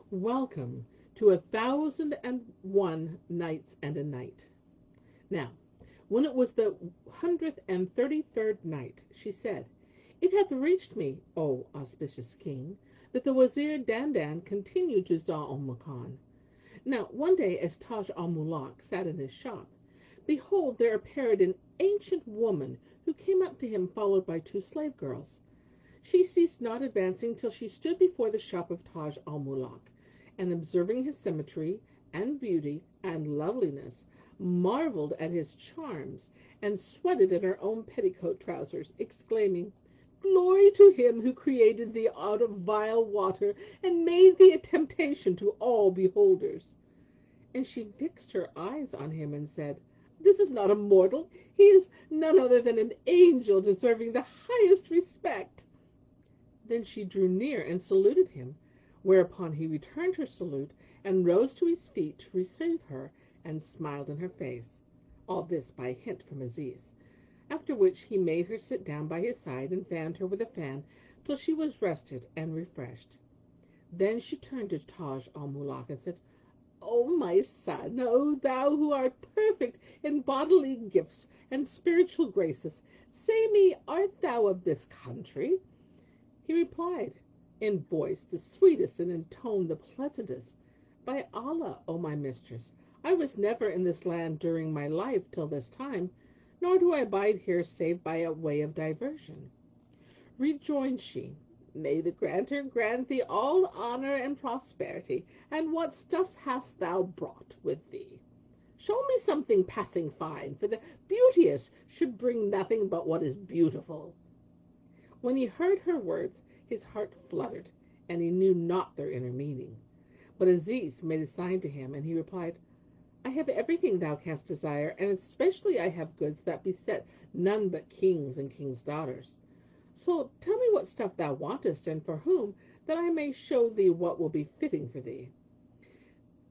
Welcome to 1001 Nights and a Night. Now, when it was the 133rd night, she said, "It hath reached me, O auspicious king, that the Wazir Dandan continued to al-Muluk. Now, one day as Taj al-Muluk sat in his shop, behold, there appeared an ancient woman who came up to him followed by two slave girls. She ceased not advancing till she stood before the shop of Taj al-Muluk, and observing his symmetry, and beauty, and loveliness, marveled at his charms, and sweated in her own petticoat trousers, exclaiming, "Glory to him who created thee out of vile water, and made thee a temptation to all beholders." And she fixed her eyes on him and said, "This is not a mortal. He is none other than an angel deserving the highest respect." Then she drew near and saluted him, whereupon he returned her salute and rose to his feet to receive her and smiled in her face. All this by a hint from Aziz. After which he made her sit down by his side and fanned her with a fan till she was rested and refreshed. Then she turned to Taj al-Muluk and said, "O my son, O thou who art perfect in bodily gifts and spiritual graces, say me, art thou of this country?" He replied, in voice the sweetest and in tone the pleasantest, "By Allah, O my mistress, I was never in this land during my life till this time, nor do I abide here save by a way of diversion." Rejoined she, "May the Granter grant thee all honor and prosperity, and what stuffs hast thou brought with thee? Show me something passing fine, for the beauteous should bring nothing but what is beautiful." When he heard her words, his heart fluttered, and he knew not their inner meaning. But Aziz made a sign to him, and he replied, "I have everything thou canst desire, and especially I have goods that beset none but kings and kings' daughters. So tell me what stuff thou wantest, and for whom, that I may show thee what will be fitting for thee."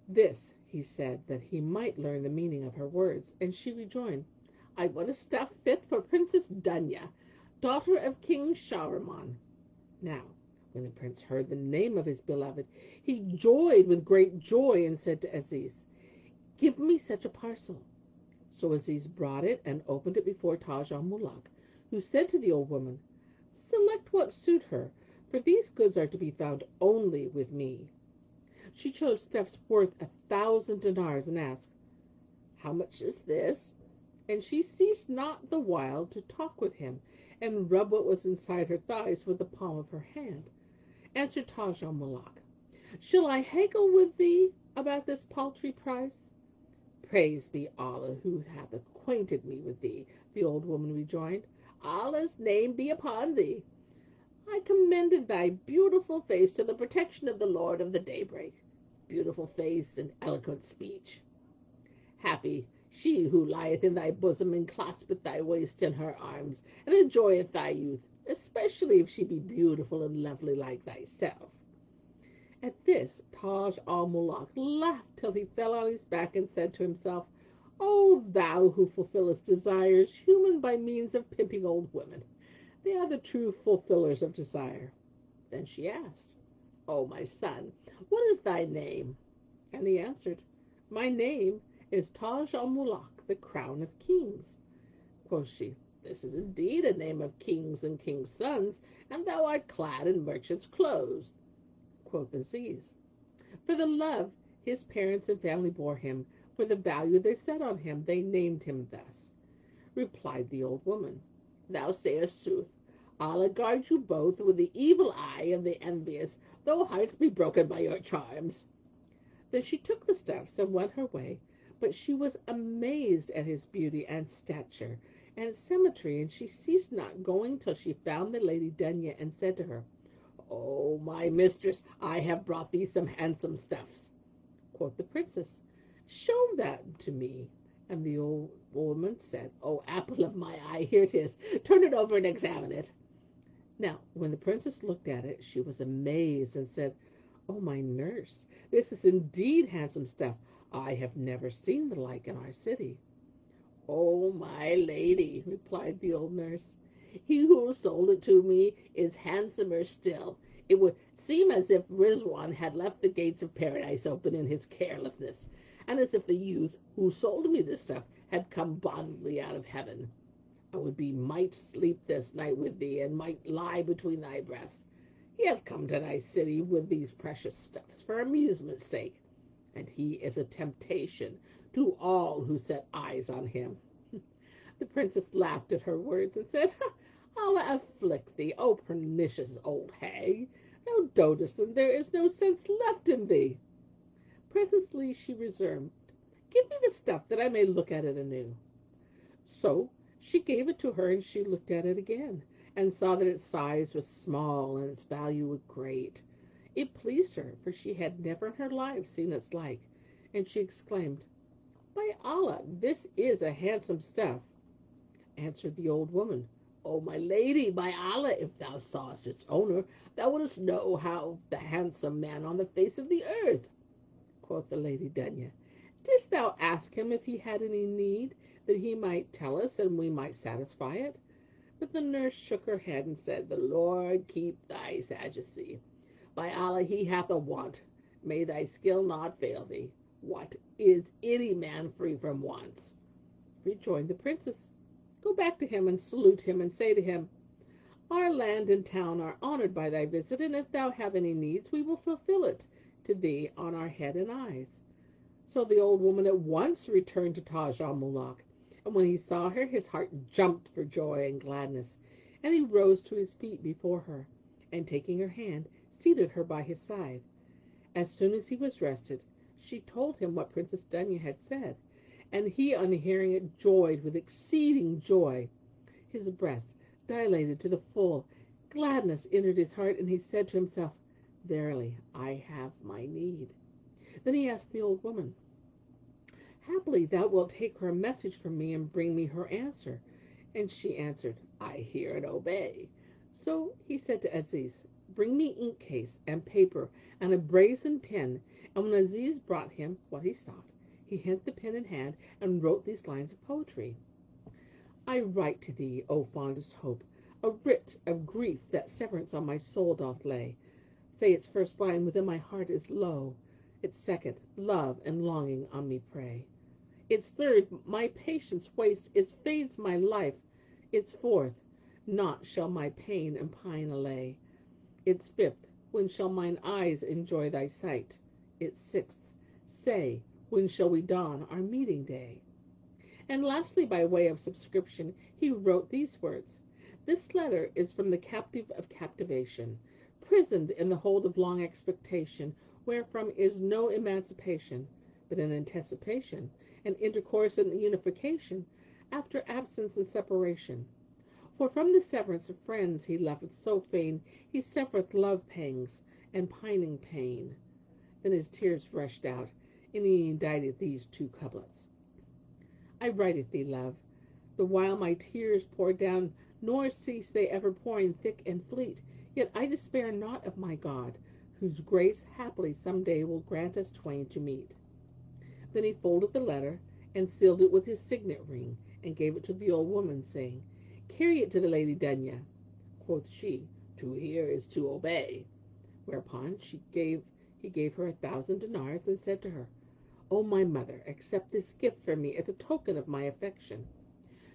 This he said that he might learn the meaning of her words, and she rejoined, "I want a stuff fit for Princess Dunya, daughter of King Shahriman." Now, when the prince heard the name of his beloved, he joyed with great joy and said to Aziz, "Give me such a parcel." So Aziz brought it and opened it before Taj al-Muluk, who said to the old woman, "Select what suit her, for these goods are to be found only with me." She chose stuffs worth 1,000 dinars and asked, "How much is this?" And she ceased not the while to talk with him and rub what was inside her thighs with the palm of her hand. Answered Taj al-Muluk, "Shall I haggle with thee about this paltry price?" "Praise be Allah who hath acquainted me with thee," the old woman rejoined. "Allah's name be upon thee. I commended thy beautiful face to the protection of the Lord of the daybreak. Beautiful face and eloquent speech. Happy she who lieth in thy bosom and claspeth thy waist in her arms, and enjoyeth thy youth, especially if she be beautiful and lovely like thyself." At this Taj al-Muluk laughed till he fell on his back and said to himself, "O thou who fulfillest desires human by means of pimping old women, they are the true fulfillers of desire." Then she asked, "O my son, what is thy name?" And he answered, "My name is Taj al-Muluk, the crown of kings." Quoth she, "This is indeed a name of kings and kings' sons, and thou art clad in merchant's clothes." Quoth Aziz, "For the love his parents and family bore him, for the value they set on him, they named him thus." Replied the old woman, "Thou sayest sooth. Allah guard you both with the evil eye of the envious, though hearts be broken by your charms." Then she took the stuffs and went her way, but she was amazed at his beauty and stature and symmetry, and she ceased not going till she found the lady Dunya and said to her, "O my mistress, I have brought thee some handsome stuffs." Quoth the princess, "Show that to me." And the old woman said, "O apple of my eye, here it is. Turn it over and examine it." Now, when the princess looked at it, she was amazed and said, "O my nurse, this is indeed handsome stuff. I have never seen the like in our city." "O my lady," replied the old nurse, "he who sold it to me is handsomer still. It would seem as if Rizwan had left the gates of paradise open in his carelessness, and as if the youth who sold me this stuff had come bodily out of heaven. I would be might sleep this night with thee, and might lie between thy breasts. He hath come to thy city with these precious stuffs for amusement's sake, and he is a temptation to all who set eyes on him. The princess laughed at her words and said, Allah afflict thee, O pernicious old hag. Thou dotest, and there is no sense left in thee. Presently she resumed, Give me the stuff that I may look at it anew. So she gave it to her, and she looked at it again, and saw that its size was small and its value great. It pleased her, for she had never in her life seen its like, and she exclaimed, By Allah, this is a handsome stuff. Answered the old woman, O my lady, by Allah, if thou sawest its owner, thou wouldst know how the handsome man on the face of the earth. Quoth the Lady Dunya, Didst thou ask him if he had any need, that he might tell us, and we might satisfy it? But the nurse shook her head and said, The Lord keep thy sagacity. By Allah, he hath a want. May thy skill not fail thee. What is any man free from wants? Rejoined the princess, Go back to him and salute him, and say to him, Our land and town are honored by thy visit, and if thou have any needs, we will fulfill it to thee on our head and eyes. So the old woman at once returned to Taj al-Muluk, and when he saw her, his heart jumped for joy and gladness, and he rose to his feet before her, and taking her hand, seated her by his side. As soon as he was rested, she told him what Princess Dunya had said, and he, on hearing it, joyed with exceeding joy. His breast dilated to the full, gladness entered his heart, and he said to himself, Verily, I have my need. Then he asked the old woman, Haply thou wilt take her a message from me and bring me her answer. And she answered, I hear and obey. So he said to Aziz, Bring me ink case and paper and a brazen pen. And when Aziz brought him what he sought, he hent the pen in hand and wrote these lines of poetry. I write to thee, O fondest hope, a writ of grief that severance on my soul doth lay. Say its first line within my heart is low, its second, love and longing on me prey. Its third, my patience waste, its fades my life. Its fourth, naught shall my pain and pine allay. Its fifth, when shall mine eyes enjoy thy sight? Its sixth, say, when shall we don our meeting day? And lastly, by way of subscription, he wrote these words, This letter is from the captive of captivation, prisoned in the hold of long expectation, wherefrom is no emancipation, but an anticipation, an intercourse and unification, after absence and separation. For from the severance of friends he loveth so fain, he suffereth love pangs and pining pain. Then his tears rushed out, and he indited these two couplets. I write it thee, love, the while my tears pour down, nor cease they ever pouring thick and fleet, yet I despair not of my God, whose grace haply some day will grant us twain to meet. Then he folded the letter, and sealed it with his signet ring, and gave it to the old woman, saying, Carry it to the Lady Dunya. Quoth she, To hear is to obey. Whereupon he gave her 1,000 dinars, and said to her, O my mother, accept this gift from me as a token of my affection.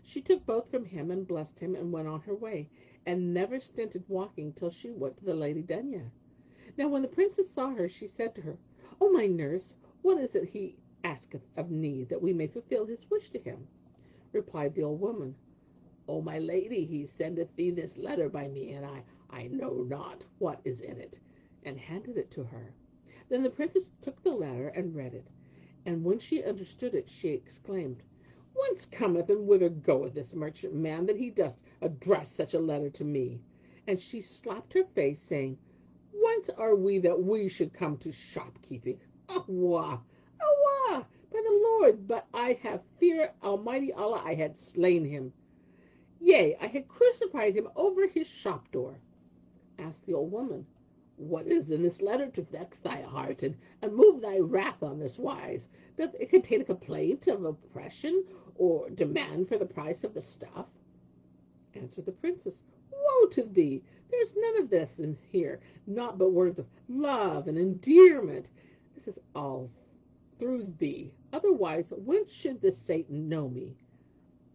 She took both from him, and blessed him, and went on her way, and never stinted walking till she went to the Lady Dunya. Now when the princess saw her, she said to her, O my nurse, what is it he asketh of need, that we may fulfill his wish to him? Replied the old woman, O my lady, he sendeth thee this letter by me, and I know not what is in it, and handed it to her. Then the princess took the letter and read it, and when she understood it, she exclaimed, Whence cometh and whither goeth this merchant man, that he doth address such a letter to me? And she slapped her face, saying, Whence are we that we should come to shopkeeping? Allah, Allah, by the Lord, but I have fear Almighty Allah I had slain him. Yea, I had crucified him over his shop door. Asked the old woman, What is in this letter to vex thy heart, and move thy wrath on this wise? Doth it contain a complaint of oppression, or demand for the price of the stuff? Answered the princess, Woe to thee! There's none of this in here, naught but words of love and endearment. This is all through thee. Otherwise, whence should this Satan know me?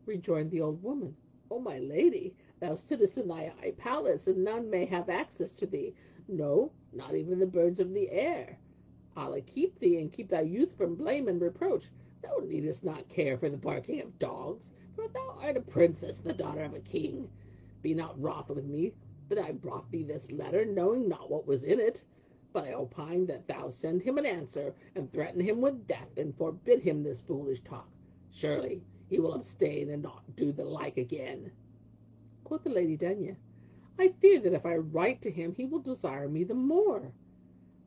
Rejoined the old woman, O my lady, thou sittest in thy high palace, and none may have access to thee, no, not even the birds of the air. Allah keep thee, and keep thy youth from blame and reproach. Thou needest not care for the barking of dogs, for thou art a princess, the daughter of a king. Be not wroth with me, but I brought thee this letter, knowing not what was in it. But I opine that thou send him an answer, and threaten him with death, and forbid him this foolish talk. Surely he will abstain, and not do the like again. Quoth the Lady Dunya, I fear that if I write to him, he will desire me the more.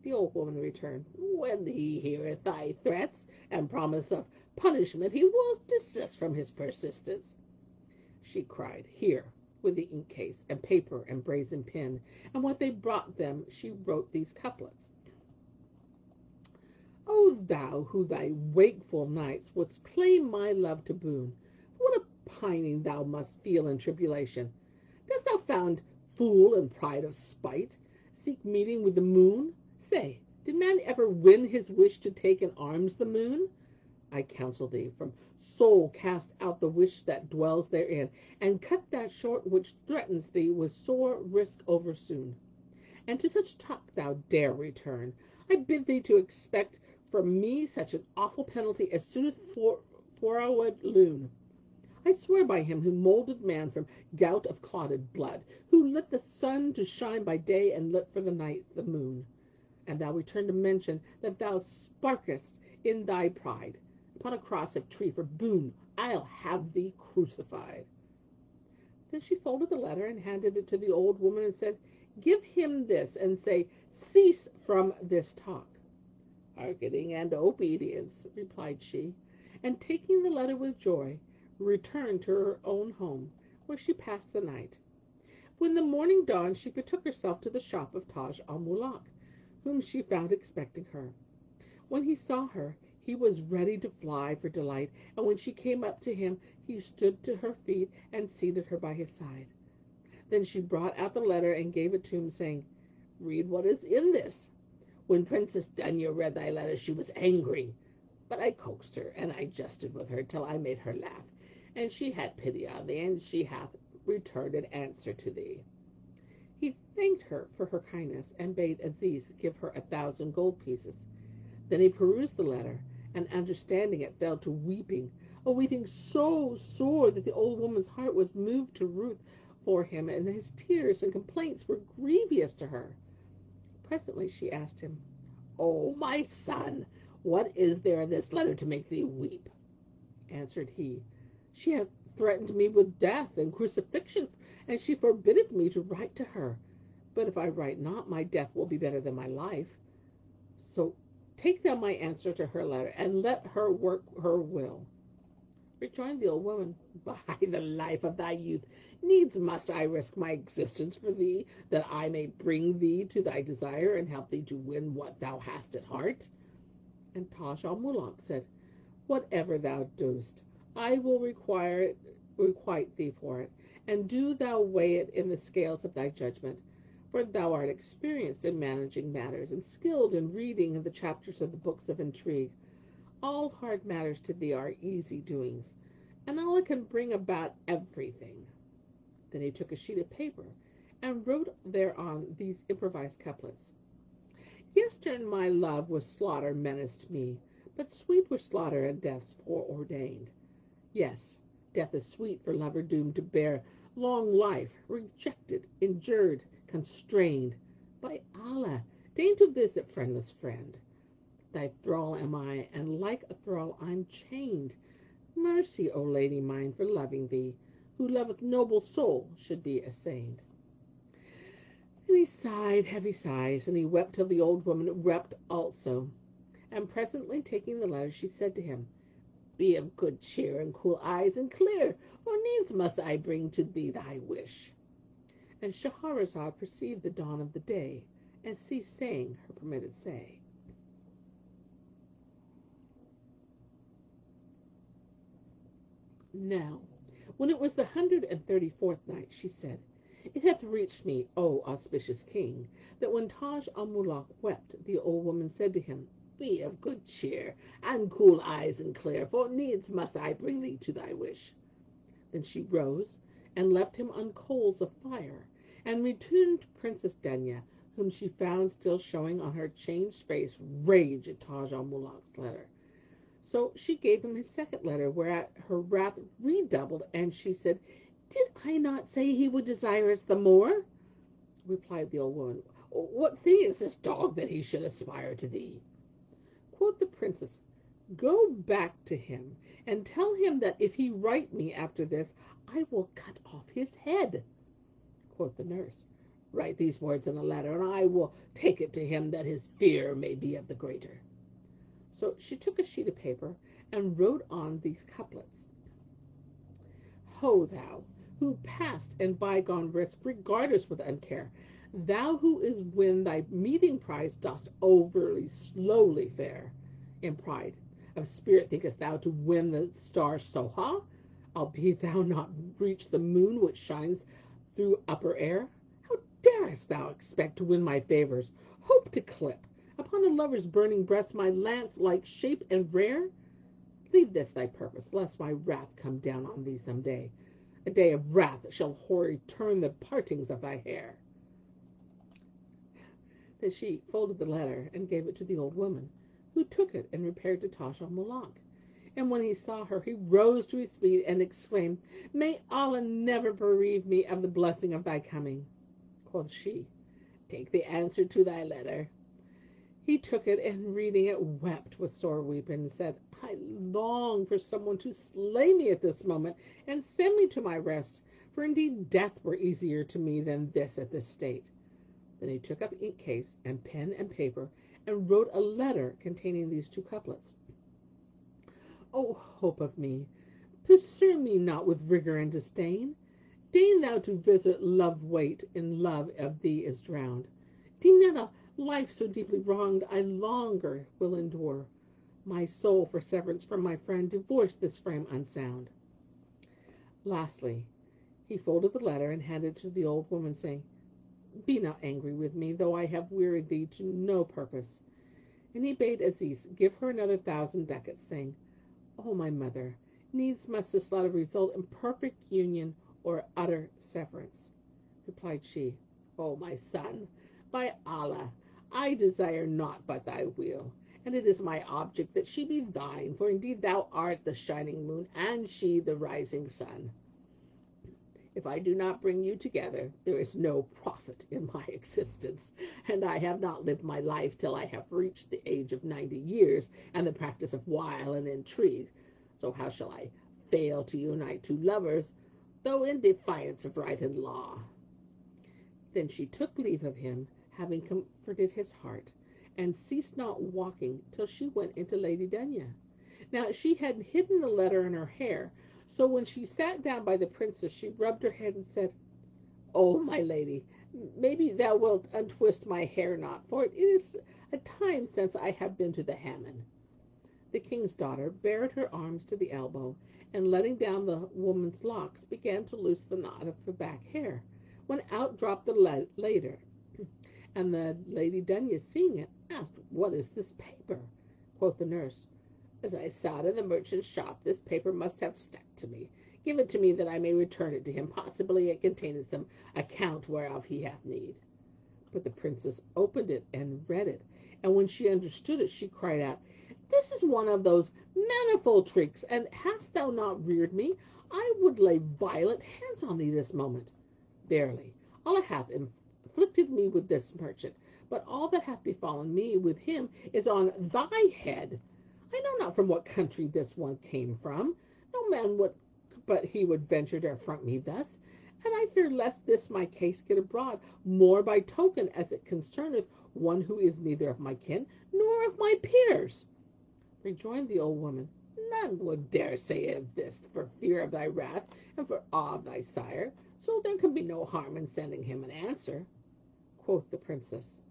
The old woman returned, When he heareth thy threats and promise of punishment, he will desist from his persistence. She cried, Here, with the ink case and paper and brazen pen, and what they brought them, she wrote these couplets. O thou who thy wakeful nights wouldst claim my love to boon, what a pining thou must feel in tribulation! Dost thou found fool and pride of spite seek meeting with the moon? Say, did man ever win his wish to take in arms the moon? I counsel thee, from soul cast out the wish that dwells therein, and cut that short which threatens thee with sore risk oversoon. And to such talk thou dare return, I bid thee to expect from me such an awful penalty as suiteth for a loon. I swear by him who moulded man from gout of clotted blood, who lit the sun to shine by day, and lit for the night the moon. And thou return to mention that thou sparkest in thy pride. Upon a cross of tree for boon, I'll have thee crucified. Then she folded the letter and handed it to the old woman, and said, Give him this, and say, Cease from this talk. Hearkening and obedience, replied she, and taking the letter with joy, returned to her own home, where she passed the night. When the morning dawned, she betook herself to the shop of Taj al-Muluk, whom she found expecting her. When he saw her, he was ready to fly for delight, and when she came up to him, he stood to her feet and seated her by his side. Then she brought out the letter and gave it to him, saying, Read what is in this. When Princess Dunya read thy letter, she was angry, but I coaxed her, and I jested with her till I made her laugh, and she had pity on thee, and she hath returned an answer to thee. He thanked her for her kindness, and bade Aziz give her 1,000 gold pieces. Then he perused the letter, and understanding it, fell to weeping, a weeping so sore that the old woman's heart was moved to ruth for him, and his tears and complaints were grievous to her. Presently she asked him, O my son, what is there in this letter to make thee weep? Answered he, She hath threatened me with death and crucifixion, and she forbiddeth me to write to her. But if I write not, my death will be better than my life. So take thou my answer to her letter, and let her work her will. Rejoined the old woman, By the life of thy youth, needs must I risk my existence for thee, that I may bring thee to thy desire, and help thee to win what thou hast at heart. And Taj al-Muluk said, Whatever thou doest, I will requite thee for it, and do thou weigh it in the scales of thy judgment. For thou art experienced in managing matters, and skilled in reading the chapters of the books of intrigue. All hard matters to thee are easy doings, and Allah can bring about everything. Then he took a sheet of paper and wrote thereon these improvised couplets. Yestern my love with slaughter menaced me, but sweet were slaughter and death's foreordained. Yes, death is sweet for lover doomed to bear long life, rejected, injured, constrained. By Allah, deign to visit friendless friend. Thy thrall am I, and like a thrall I'm chained. Mercy, O lady mine, for loving thee. Who loveth noble soul should be assailed. And he sighed heavy sighs, and he wept till the old woman wept also. And presently taking the letter, she said to him, Be of good cheer, and cool eyes, and clear, for needs must I bring to thee thy wish. And Shahrazad perceived the dawn of the day, and ceased saying her permitted say. Now, when it was the 134th night, she said, It hath reached me, O auspicious king, that when Taj al-Muluk wept, the old woman said to him, Be of good cheer, and cool eyes and clear, for needs must I bring thee to thy wish. Then she rose and left him on coals of fire, and returned to Princess Dunya, whom she found still showing on her changed face rage at Taj al-Muluk's letter. So she gave him his second letter, whereat her wrath redoubled, and she said, Did I not say he would desire us the more? Replied the old woman, What thing is this dog that he should aspire to thee? Quoth the princess, Go back to him, and tell him that if he write me after this, I will cut off his head. Quoth the nurse, Write these words in a letter, and I will take it to him, that his fear may be of the greater. So she took a sheet of paper and wrote on these couplets. Ho thou, who past and bygone risk regardest with uncare, thou who is win thy meeting prize dost overly slowly fare. In pride of spirit thinkest thou to win the star Soha, albeit thou not reach the moon which shines through upper air? How darest thou expect to win my favors, hope to clip upon a lover's burning breast my lance-like shape and rare? Leave this thy purpose, lest my wrath come down on thee some day. A day of wrath shall hoary turn the partings of thy hair. Then she folded the letter and gave it to the old woman, who took it and repaired to Taj al-Muluk. And when he saw her, he rose to his feet and exclaimed, May Allah never bereave me of the blessing of thy coming. Quoth she, Take the answer to thy letter. He took it, and reading it, wept with sore weeping, and said, I long for someone to slay me at this moment, and send me to my rest, for indeed death were easier to me than this at this state. Then he took up ink case and pen and paper, and wrote a letter containing these two couplets. O hope of me, pursue me not with rigor and disdain. Deign thou to visit love wait in love of thee is drowned. Deem not a life so deeply wronged I longer will endure. My soul for severance from my friend divorce this frame unsound. Lastly, he folded the letter and handed it to the old woman, saying, Be not angry with me, though I have wearied thee to no purpose. And he bade Aziz give her another 1,000 ducats, saying, O my mother, needs must this letter result in perfect union or utter severance. Replied she, O my son, by Allah, I desire naught but thy will, and it is my object that she be thine, for indeed thou art the shining moon, and she the rising sun. If I do not bring you together, there is no profit in my existence, and I have not lived my life till I have reached the age of 90 years, and the practice of wile and intrigue. So how shall I fail to unite two lovers, though in defiance of right and law? Then she took leave of him, having comforted his heart, and ceased not walking till she went into Lady Dunya. Now she had hidden the letter in her hair, so when she sat down by the princess, she rubbed her head and said, O my lady, maybe thou wilt untwist my hair knot, for it is a time since I have been to the Hammam. The king's daughter bared her arms to the elbow, and letting down the woman's locks, began to loose the knot of her back hair, when out dropped the letter, and the Lady Dunya, seeing it, asked, What is this paper? Quoth the nurse, As I saw it in the merchant's shop, this paper must have stuck to me. Give it to me, that I may return it to him. Possibly it containeth some account whereof he hath need. But the princess opened it and read it, and when she understood it, she cried out, This is one of those manifold tricks, and hast thou not reared me, I would lay violent hands on thee this moment. Verily, Allah hath afflicted me with this merchant, but all that hath befallen me with him is on thy head. I know not from what country this one came from. No man would but he would venture to affront me thus, and I fear lest this my case get abroad, more by token as it concerneth one who is neither of my kin nor of my peers. Rejoined the old woman, None would dare say of this for fear of thy wrath and for awe of thy sire, so there can be no harm in sending him an answer. Quoth the princess,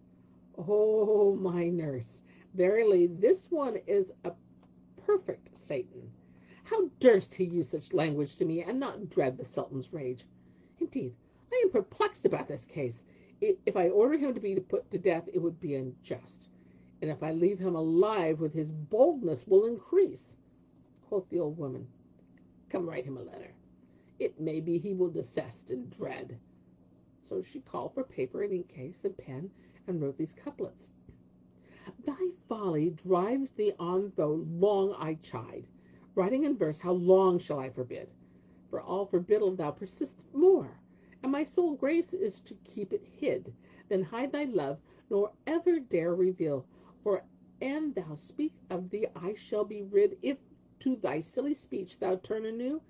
O my nurse, verily this one is a perfect Satan. How durst he use such language to me, and not dread the Sultan's rage? Indeed, I am perplexed about this case. If I order him to be put to death, it would be unjust. And if I leave him alive, with his boldness will increase. Quoth the old woman, come write him a letter. It may be he will desist in dread. So she called for paper and ink case and pen, and wrote these couplets. Thy folly drives thee on, though long I chide. Writing in verse, how long shall I forbid? For all forbiddal thou persist more, and my sole grace is to keep it hid. Then hide thy love, nor ever dare reveal. For an thou speak of thee, I shall be rid. If to thy silly speech thou turn anew,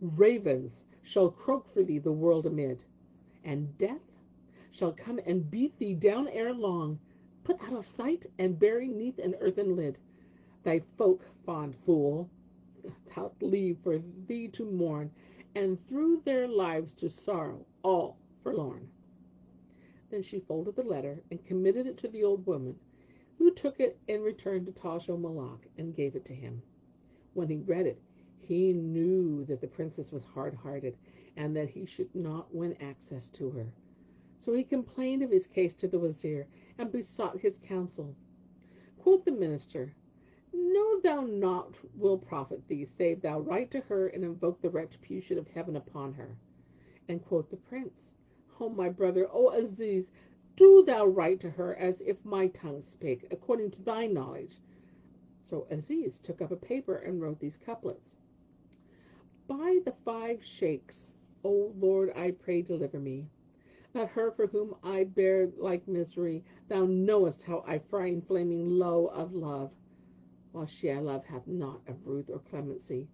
ravens shall croak for thee the world amid, and death shall come and beat thee down ere long, put out of sight and bury neath an earthen lid. Thy folk, fond fool, thou'lt leave for thee to mourn, and through their lives to sorrow, all forlorn. Then she folded the letter and committed it to the old woman, who took it and returned to Taj al-Muluk and gave it to him. When he read it, he knew that the princess was hard-hearted, and that he should not win access to her. So he complained of his case to the wazir, and besought his counsel. Quoth the minister, know thou naught will profit thee, save thou write to her and invoke the retribution of heaven upon her. And quoth the prince, O my brother, O Aziz, do thou write to her as if my tongue spake, according to thy knowledge. So Aziz took up a paper and wrote these couplets. By the 5 sheikhs, O Lord, I pray deliver me. Not her for whom I bear like misery. Thou knowest how I fry in flaming low of love, while she I love hath naught of ruth or clemency.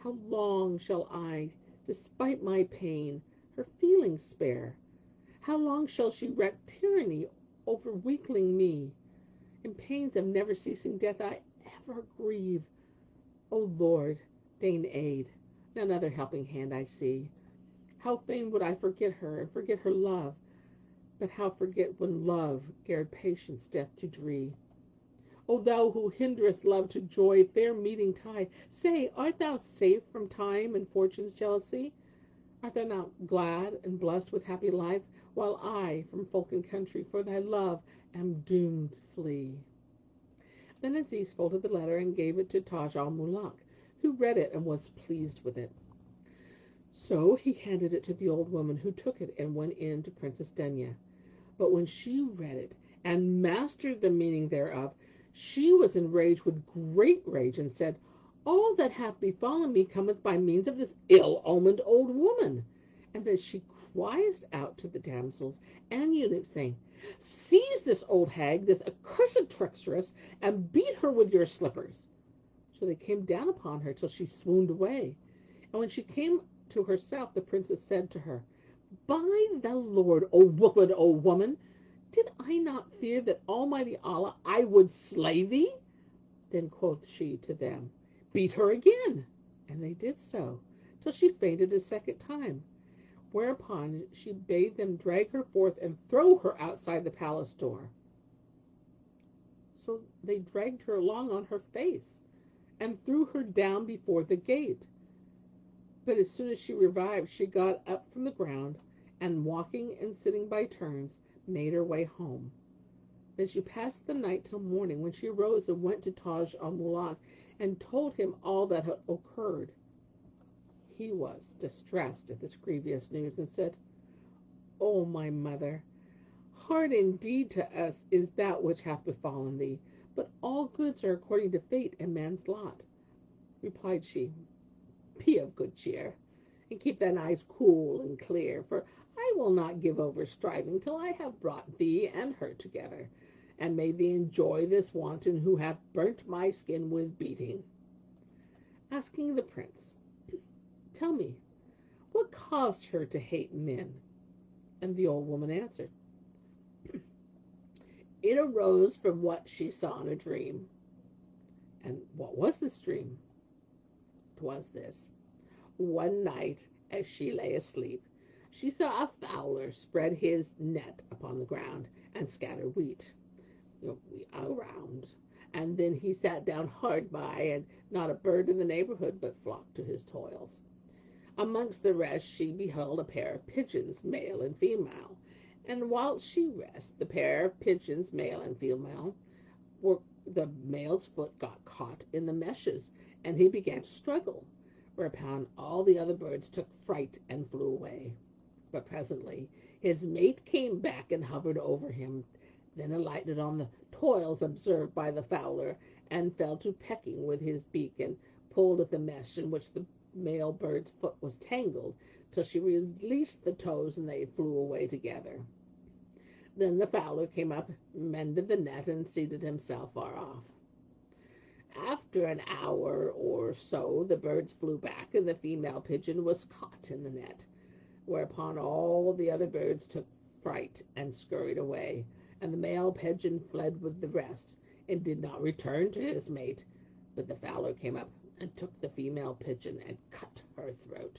How long shall I, despite my pain, her feelings spare? How long shall she wreak tyranny over weakling me? In pains of never ceasing death I ever grieve. O Lord, deign aid, none other helping hand I see. How fain would I forget her and forget her love, but how forget when love garred patience death to dree. O thou who hinderest love to joy, fair meeting tide, say, art thou safe from time and fortune's jealousy? Art thou not glad and blessed with happy life, while I, from folk and country, for thy love, am doomed to flee? Then Aziz folded the letter and gave it to Taj al-Muluk, who read it and was pleased with it. So he handed it to the old woman, who took it and went in to Princess Dunya. But when she read it and mastered the meaning thereof, she was enraged with great rage, and said, all that hath befallen me cometh by means of this ill-omened old woman. And then she cried out to the damsels and eunuchs, saying, seize this old hag, this accursed tricksteress, and beat her with your slippers. So they came down upon her till she swooned away. And when she came to herself, the princess said to her, by the Lord, O wicked old woman, did I not fear that Almighty Allah I would slay thee? Then quoth she to them, beat her again. And they did so, till she fainted a second time. Whereupon she bade them drag her forth and throw her outside the palace door. So they dragged her along on her face, and threw her down before the gate. But as soon as she revived, she got up from the ground, and walking and sitting by turns, made her way home. Then she passed the night till morning, when she arose and went to Taj al-Muluk, and told him all that had occurred. He was distressed at this grievous news, and said, O my mother, hard indeed to us is that which hath befallen thee, but all goods are according to fate and man's lot. Replied she, be of good cheer, and keep thine eyes cool and clear, for I will not give over striving till I have brought thee and her together, and made thee enjoy this wanton who hath burnt my skin with beating. Asking the prince, tell me, what caused her to hate men? And the old woman answered, it arose from what she saw in a dream. And what was this dream? 'Twas this. One night, as she lay asleep, she saw a fowler spread his net upon the ground, and scatter wheat around. And then he sat down hard by, and not a bird in the neighborhood but flocked to his toils. Amongst the rest she beheld a pair of pigeons, male and female. And while she rested, the pair of pigeons, male and female, were the male's foot got caught in the meshes, and he began to struggle, whereupon all the other birds took fright and flew away. But presently his mate came back and hovered over him, then alighted on the toils observed by the fowler, and fell to pecking with his beak, and pulled at the mesh in which the male bird's foot was tangled, till she released the toes, and they flew away together. Then the fowler came up, mended the net, and seated himself far off. After an hour or so the birds flew back, and the female pigeon was caught in the net, whereupon all the other birds took fright and scurried away, and the male pigeon fled with the rest, and did not return to his mate. But the fowler came up and took the female pigeon and cut her throat.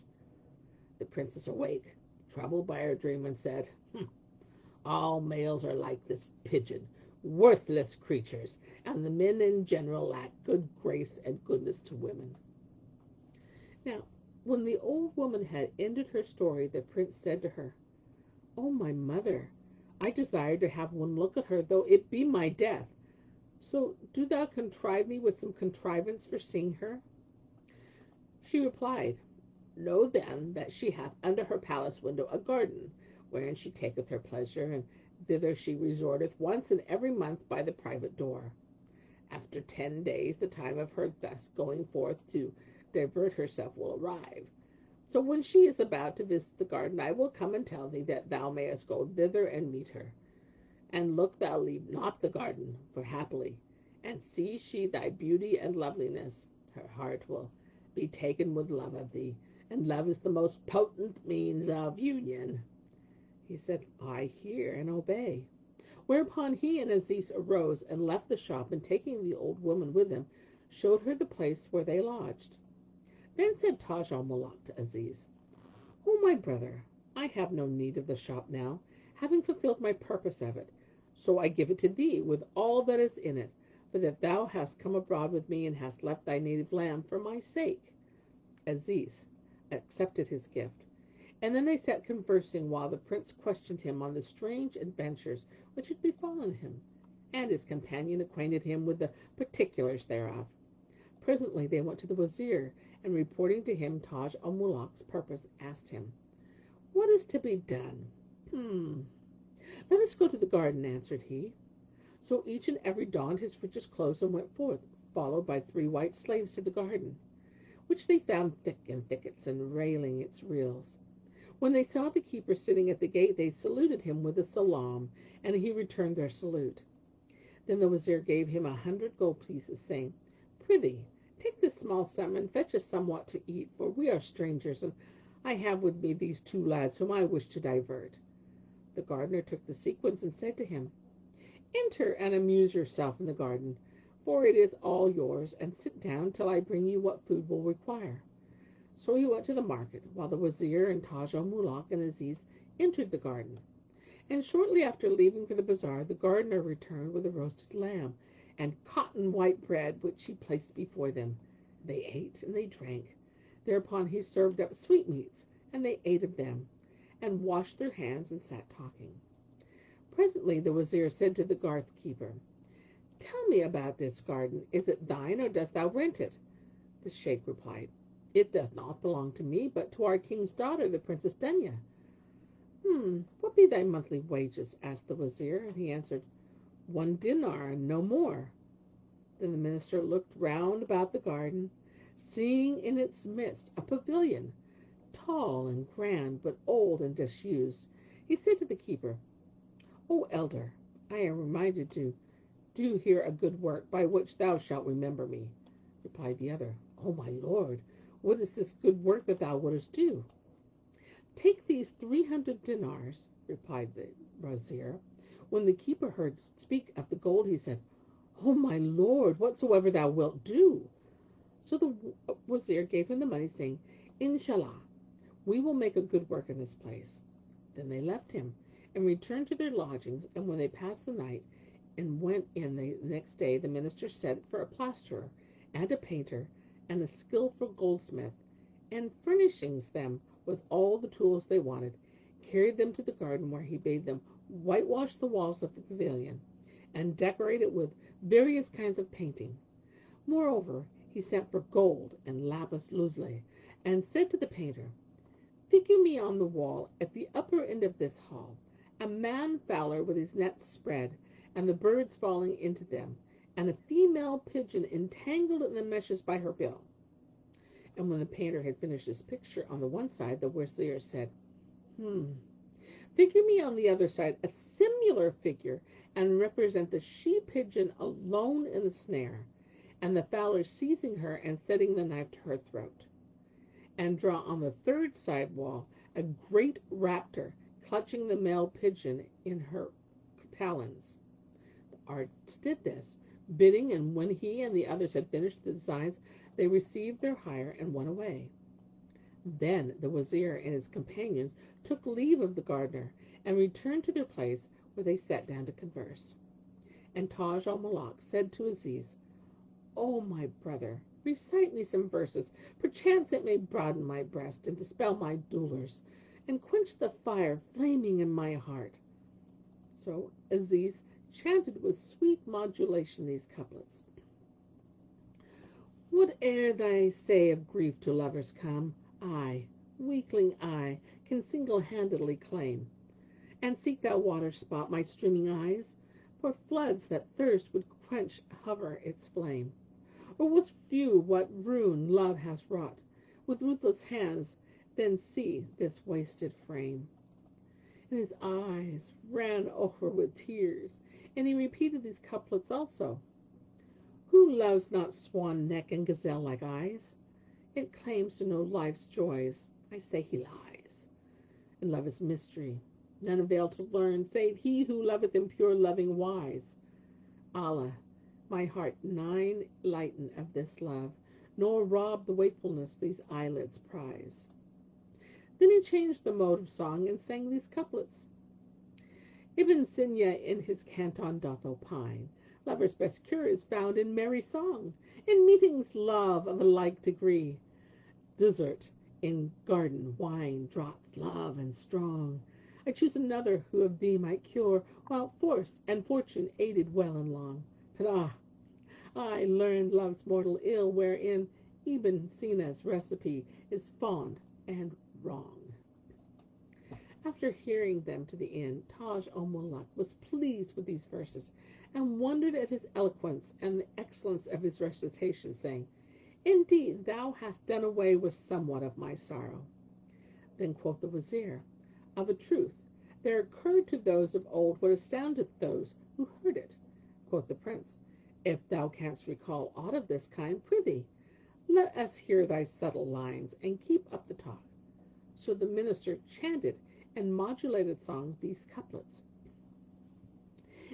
The princess awake, troubled by her dream, and said, all males are like this pigeon, worthless creatures, and the men in general lack good grace and goodness to women. Now, when the old woman had ended her story, the prince said to her, O my mother, I desire to have one look at her, though it be my death. So do thou contrive me with some contrivance for seeing her. She replied, Know then that she hath under her palace window a garden, wherein she taketh her pleasure, and thither she resorteth once in every month by the private door. After 10 days, the time of her thus going forth to divert herself will arrive. So when she is about to visit the garden, I will come and tell thee, that thou mayest go thither and meet her. And look thou leave not the garden, for happily, and see she thy beauty and loveliness, her heart will be taken with love of thee, and love is the most potent means of union. He said, I hear and obey. Whereupon he and Aziz arose and left the shop, and taking the old woman with him, showed her the place where they lodged. Then said Taj al-Muluk to Aziz, O my brother, I have no need of the shop now, having fulfilled my purpose of it. So I give it to thee with all that is in it, for that thou hast come abroad with me, and hast left thy native land for my sake. Aziz accepted his gift, and then they sat conversing, while the prince questioned him on the strange adventures which had befallen him, and his companion acquainted him with the particulars thereof. Presently they went to the wazir, and reporting to him Taj al-Muluk's purpose, asked him, What is to be done? Let us go to the garden, answered he. So each and every donned his richest clothes and went forth, followed by 3 white slaves, to the garden, which they found thick in thickets, and railing its rills. When they saw the keeper sitting at the gate, they saluted him with a salam, and he returned their salute. Then the wazir gave him 100 gold pieces, saying, Prithee, take this small sum, and fetch us somewhat to eat, for we are strangers, and I have with me these 2 lads whom I wish to divert. The gardener took the sequins and said to him, Enter and amuse yourself in the garden, for it is all yours, and sit down till I bring you what food will require. So he went to the market, while the wazir and Taj al-Muluk and Aziz entered the garden. And shortly after leaving for the bazaar, the gardener returned with a roasted lamb and cotton white bread, which he placed before them. They ate and they drank. Thereupon he served up sweetmeats, and they ate of them, and washed their hands and sat talking. Presently the wazir said to the garth keeper, Tell me about this garden. Is it thine, or dost thou rent it? The sheikh replied, It doth not belong to me, but to our king's daughter, the Princess Dunya. What be thy monthly wages? Asked the wazir, and he answered, 1 dinar, and no more. Then the minister looked round about the garden, seeing in its midst a pavilion, tall and grand, but old and disused. He said to the keeper, O elder, I am reminded to do here a good work, by which thou shalt remember me. Replied the other, O my lord, what is this good work that thou wouldest do? Take these 300 dinars, replied the wazir. When the keeper heard speak of the gold, he said, O my lord, whatsoever thou wilt do. So the wazir gave him the money, saying, Inshallah, we will make a good work in this place. Then they left him, and returned to their lodgings, and when they passed the night, and went in the next day, the minister sent for a plasterer, and a painter, and a skilful goldsmith, and furnishing them with all the tools they wanted, carried them to the garden where he bade them whitewash the walls of the pavilion and decorate it with various kinds of painting. Moreover, he sent for gold and lapis lazuli, and said to the painter, "Figure me on the wall at the upper end of this hall, a man fowler with his nets spread, and the birds falling into them, and a female pigeon entangled in the meshes by her bill." And when the painter had finished his picture on the one side, the Wazir said, "Figure me on the other side a similar figure, and represent the she-pigeon alone in the snare, and the fowler seizing her and setting the knife to her throat. And draw on the third side wall a great raptor clutching the male pigeon in her talons." The artist did this, bidding, and when he and the others had finished the designs, they received their hire and went away. Then the Wazir and his companions took leave of the gardener and returned to their place, where they sat down to converse. And Taj al-Muluk said to Aziz, "O my brother, recite me some verses, perchance it may broaden my breast and dispel my dolours, and quench the fire flaming in my heart." So Aziz chanted with sweet modulation these couplets: "Whate'er they say of grief to lovers come, I, weakling I, can single-handedly claim. And seek thou water spot my streaming eyes, for floods that thirst would quench hover its flame. Or wouldst view what ruin love has wrought with ruthless hands, then see this wasted frame." And his eyes ran over with tears, and he repeated these couplets also: "Who loves not swan neck and gazelle-like eyes? It claims to know life's joys. I say he lies. And love is mystery. None avail to learn, save he who loveth in pure loving wise. Allah, my heart nigh lighten of this love, nor rob the wakefulness these eyelids prize." Then he changed the mode of song and sang these couplets: "Ibn Sina in his canton doth opine, Lover's best cure is found in merry song, In meetings love of a like degree, Dessert in garden wine draughts love and strong. I choose another who of thee might cure, While force and fortune aided well and long. But I learned love's mortal ill, wherein Ibn Sina's recipe is fond and wrong." After hearing them to the end, Taj al-Muluk was pleased with these verses, and wondered at his eloquence and the excellence of his recitation, saying, "Indeed, thou hast done away with somewhat of my sorrow." Then quoth the Wazir, "Of a truth, there occurred to those of old what astounded those who heard it." Quoth the Prince, "If thou canst recall aught of this kind, prithee, let us hear thy subtle lines, and keep up the talk." So the minister chanted and modulated song these couplets: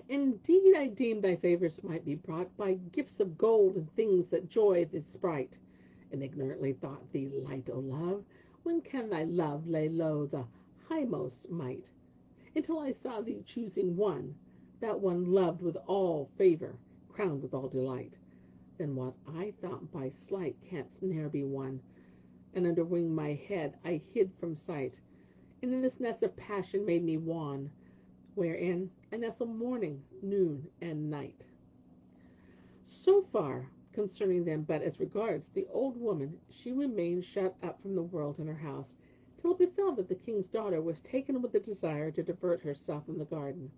"Indeed, I deemed thy favors might be brought By gifts of gold and things that joy the sprite, And ignorantly thought thee light, O love. When can thy love lay low the highmost might? Until I saw thee choosing one, that one loved with all favor, crowned with all delight. Then what I thought by slight canst ne'er be won, And under wing my head I hid from sight, And in this nest of passion made me wan, Wherein I nestle morning, noon, and night." So far concerning them, but as regards the old woman, she remained shut up from the world in her house, till it befell that the king's daughter was taken with the desire to divert herself in the garden.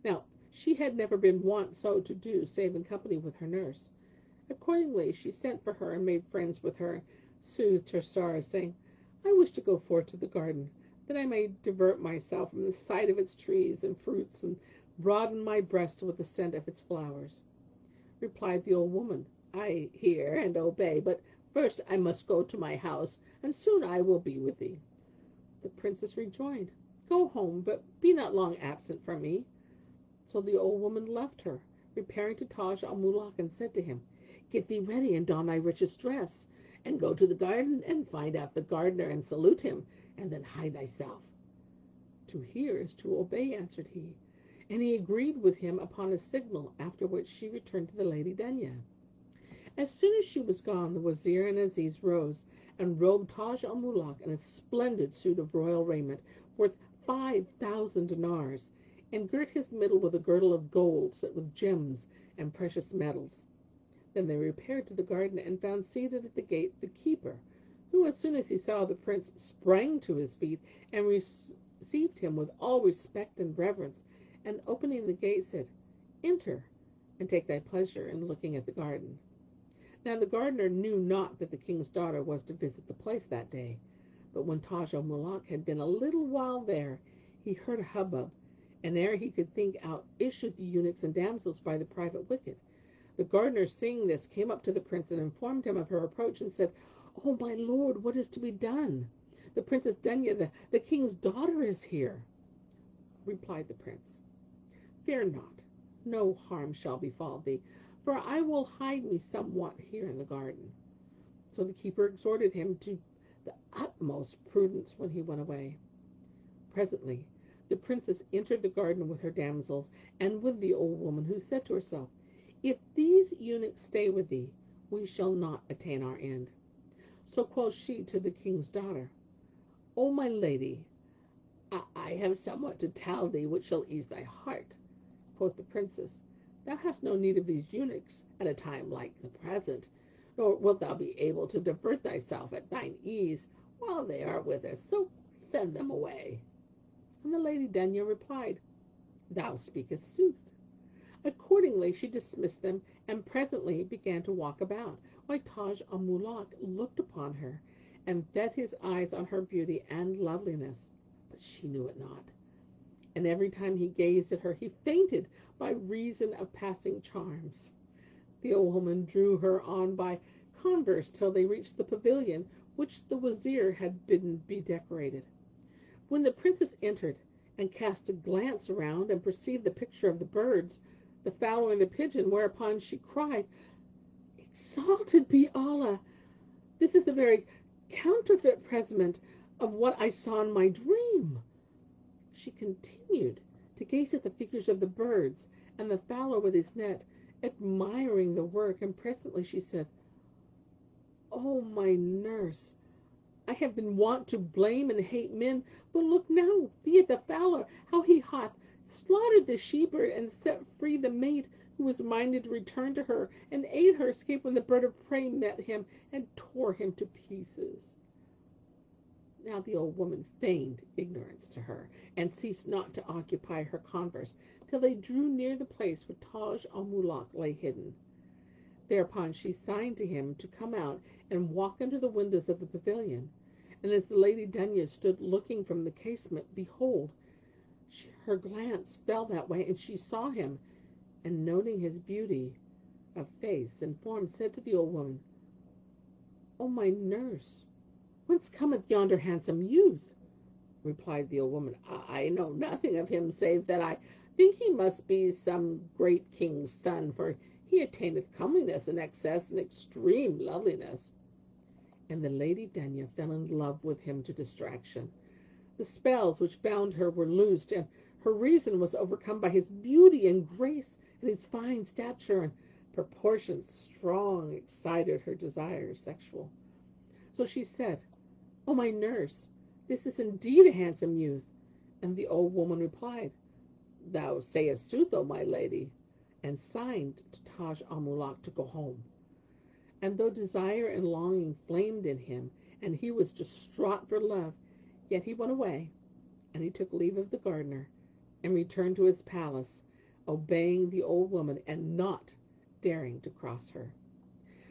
Now she had never been wont so to do, save in company with her nurse. Accordingly she sent for her and made friends with her, and soothed her sorrow, saying, "I wish to go forth to the garden, that I may divert myself from the sight of its trees and fruits, and broaden my breast with the scent of its flowers." Replied the old woman, "I hear and obey, but first I must go to my house, and soon I will be with thee." The princess rejoined, "Go home, but be not long absent from me." So the old woman left her, repairing to Taj al-Muluk, and said to him, "Get thee ready and don thy richest dress, and go to the garden and find out the gardener and salute him, and then hide thyself." "To hear is to obey," answered he, and he agreed with him upon a signal, after which she returned to the Lady Dunya. As soon as she was gone, the Wazir and Aziz rose and robed Taj al-Muluk in a splendid suit of royal raiment, worth 5,000 dinars, and girt his middle with a girdle of gold set with gems and precious metals. Then they repaired to the garden and found seated at the gate the keeper, who, as soon as he saw the prince, sprang to his feet and received him with all respect and reverence, and opening the gate said, "Enter, and take thy pleasure in looking at the garden." Now the gardener knew not that the king's daughter was to visit the place that day, but when Taj al-Muluk had been a little while there, he heard a hubbub, and ere he could think out issued the eunuchs and damsels by the private wicket. The gardener, seeing this, came up to the prince and informed him of her approach, and said, "Oh, my lord, what is to be done? The Princess Dunya, the king's daughter, is here." Replied the prince, "Fear not, no harm shall befall thee, for I will hide me somewhat here in the garden." So the keeper exhorted him to the utmost prudence when he went away. Presently the princess entered the garden with her damsels, and with the old woman, who said to herself, "If these eunuchs stay with thee, we shall not attain our end." So quoth she to the king's daughter, "O my lady, I have somewhat to tell thee which shall ease thy heart." Quoth the princess, "Thou hast no need of these eunuchs at a time like the present, nor wilt thou be able to divert thyself at thine ease while they are with us, so send them away." And the lady Dunya replied, "Thou speakest sooth." Accordingly she dismissed them, and presently began to walk about, while Taj al-Muluk looked upon her, and fed his eyes on her beauty and loveliness, but she knew it not. And every time he gazed at her, he fainted by reason of passing charms. The old woman drew her on by converse till they reached the pavilion, which the wazir had bidden be decorated. When the princess entered, and cast a glance around, and perceived the picture of the birds, the fowl and the pigeon, whereupon she cried, "Exalted be Allah! This is the very counterfeit present of what I saw in my dream." She continued to gaze at the figures of the birds and the fowler with his net, admiring the work, and presently she said, "O my nurse, I have been wont to blame and hate men, but look now thee at the fowler, how he hath slaughtered the she-bird and set free the mate, who was minded to return to her and aid her escape, when the bird of prey met him and tore him to pieces." Now the old woman feigned ignorance to her, and ceased not to occupy her converse, till they drew near the place where Taj al-Muluk lay hidden. Thereupon she signed to him to come out and walk under the windows of the pavilion. And as the lady Dunya stood looking from the casement, behold, her glance fell that way, and she saw him, and noting his beauty of face and form, said to the old woman, "O my nurse, whence cometh yonder handsome youth?" Replied the old woman, "I know nothing of him, save that I think he must be some great king's son, for he attaineth comeliness in excess and extreme loveliness." And the lady Dunya fell in love with him to distraction. The spells which bound her were loosed, and her reason was overcome by his beauty and grace, and his fine stature and proportions strong excited her desires sexual. So she said, "O my nurse, this is indeed a handsome youth." And the old woman replied, "Thou sayest sooth, O my lady," and signed to Taj al-Muluk to go home. And though desire and longing flamed in him, and he was distraught for love, yet he went away, and he took leave of the gardener, and returned to his palace, obeying the old woman, and not daring to cross her.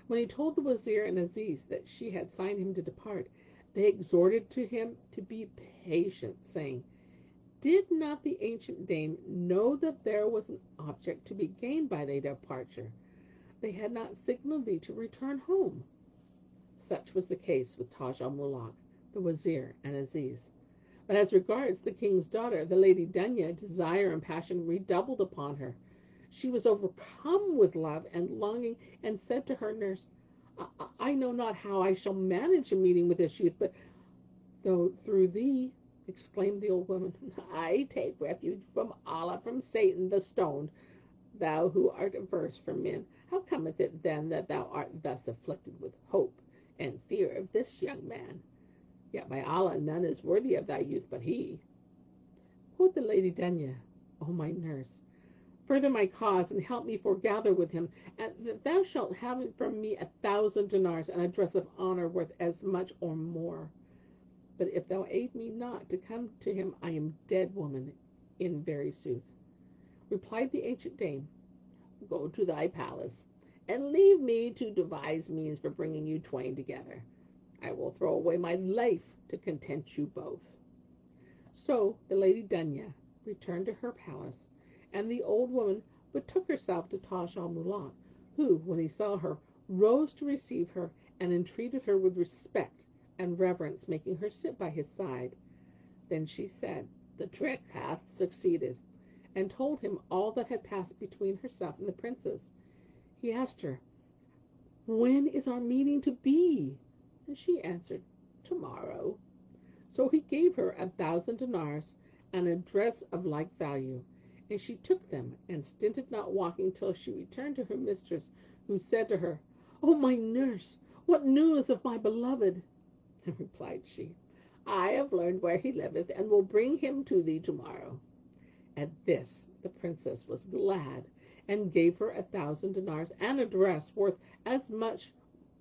When he told the wazir and Aziz that she had signed him to depart, they exhorted to him to be patient, saying, "Did not the ancient dame know that there was an object to be gained by their departure? They had not signaled thee to return home." Such was the case with Taj al-Muluk, the wazir, and Aziz. But as regards the king's daughter, the lady Dunya, desire and passion redoubled upon her. She was overcome with love and longing, and said to her nurse, "I know not how I shall manage a meeting with this youth, but though through thee," exclaimed the old woman, "I take refuge from Allah, from Satan the stoned. Thou who art averse from men, how cometh it then that thou art thus afflicted with hope and fear of this young man. Yet by Allah, none is worthy of thy youth but he. Quoth the Lady Dunya, O my nurse, further my cause, and help me foregather with him, and that thou shalt have from me 1,000 dinars, and a dress of honor worth as much or more. But if thou aid me not to come to him, I am dead, woman, in very sooth. Replied the ancient dame, Go to thy palace, and leave me to devise means for bringing you twain together. I will throw away my life to content you both. So the Lady Dunya returned to her palace, and the old woman betook herself to Taj al-Muluk, who, when he saw her, rose to receive her, and entreated her with respect and reverence, making her sit by his side. Then she said, The trick hath succeeded, and told him all that had passed between herself and the princess. He asked her, When is our meeting to be? And she answered, Tomorrow. So he gave her 1,000 dinars and a dress of like value, and she took them and stinted not walking till she returned to her mistress, who said to her, O my nurse, what news of my beloved? And replied she, I have learned where he liveth, and will bring him to thee tomorrow. At this the princess was glad, and gave her 1,000 dinars and a dress worth as much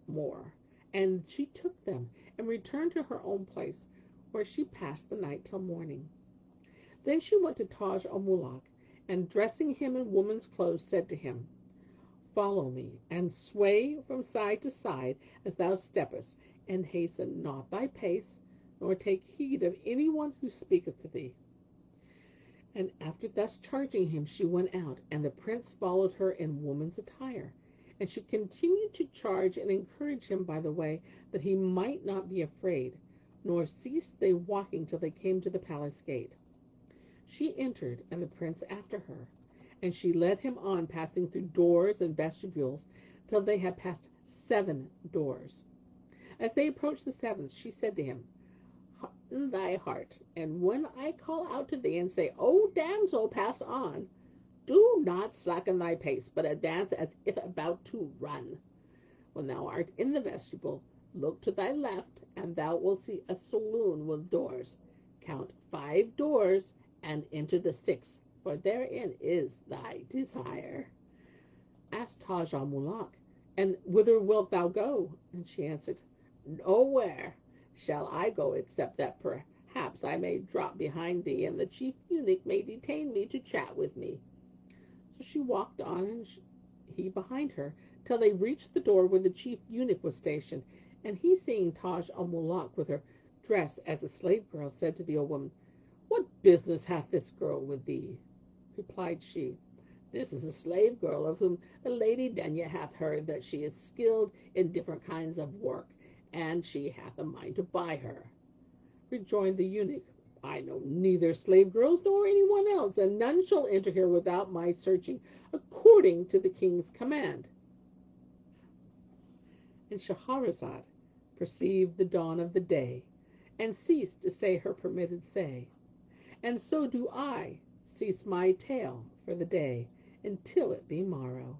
more, and she took them and returned to her own place, where she passed the night till morning. Then she went to Taj al-Muluk, and dressing him in woman's clothes, said to him, Follow me, and sway from side to side as thou steppest, and hasten not thy pace, nor take heed of any one who speaketh to thee. And after thus charging him, she went out, and the prince followed her in woman's attire. And she continued to charge and encourage him by the way, that he might not be afraid, nor ceased they walking till they came to the palace gate. She entered, and the prince after her, and she led him on, passing through doors and vestibules, till they had passed 7 doors. As they approached the 7th, she said to him, Hearten thy heart, and when I call out to thee and say, O damsel, pass on, do not slacken thy pace, but advance as if about to run. When thou art in the vestibule, look to thy left, and thou wilt see a saloon with doors. Count 5 doors, and enter the 6th, for therein is thy desire. Asked Taj al-Muluk, And whither wilt thou go? And she answered, Nowhere shall I go, except that perhaps I may drop behind thee, and the chief eunuch may detain me to chat with me. So she walked on, and he behind her, till they reached the door where the chief eunuch was stationed. And he, seeing Taj al-Muluk with her dress as a slave girl, said to the old woman, What business hath this girl with thee? Replied she, This is a slave girl, of whom the Lady Dunya hath heard that she is skilled in different kinds of work, and she hath a mind to buy her. Rejoined the eunuch, I know neither slave girls nor any one else, and none shall enter here without my searching, according to the king's command. And Shahrazad perceived the dawn of the day, and ceased to say her permitted say. And so do I cease my tale for the day, until it be morrow.